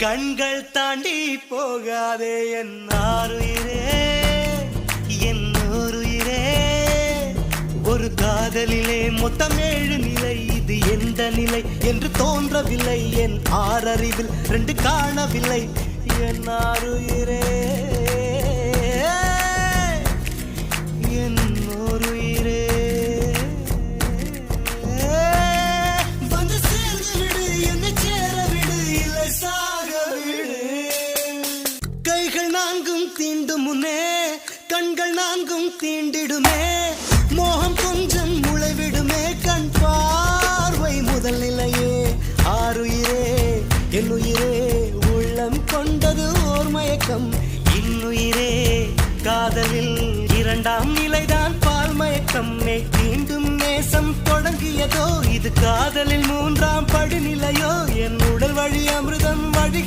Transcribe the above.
கண்கள் தாண்டி போகாதே என் ஆருயிரே, என் ஓருயிரே. ஒரு காதலிலே மொத்தம் 7 நிலை, இது எந்த நிலை என்று தோன்றவில்லை. என் ஆறறிவில் 2 காணவில்லை. என் ஆருயிரே, என் ஓருயிரே. வந்து சேர்ந்து விடு, என்னை சேர விடு, இல்லை சாக விடு. கைகள் 4 தீண்டும் முன்னே கண்கள் 4 தீண்டிடுமே. மோகம் கொஞ்சம் முளைவிடுமே, கண் பார்வை முதல் நிலையே. ஆருயிரே, என் உயிரே, உள்ளம் கொண்டது ஓர் மயக்கம். இன்னுயிரே, காதலில் 2ஆம் நிலைதான் பால் மயக்கம். மீண்டும் நேசம் தொடங்கியதோ, இது காதலில் 3ஆம் படிநிலையோ. என் உடல் வழி அமிர்தம் வழி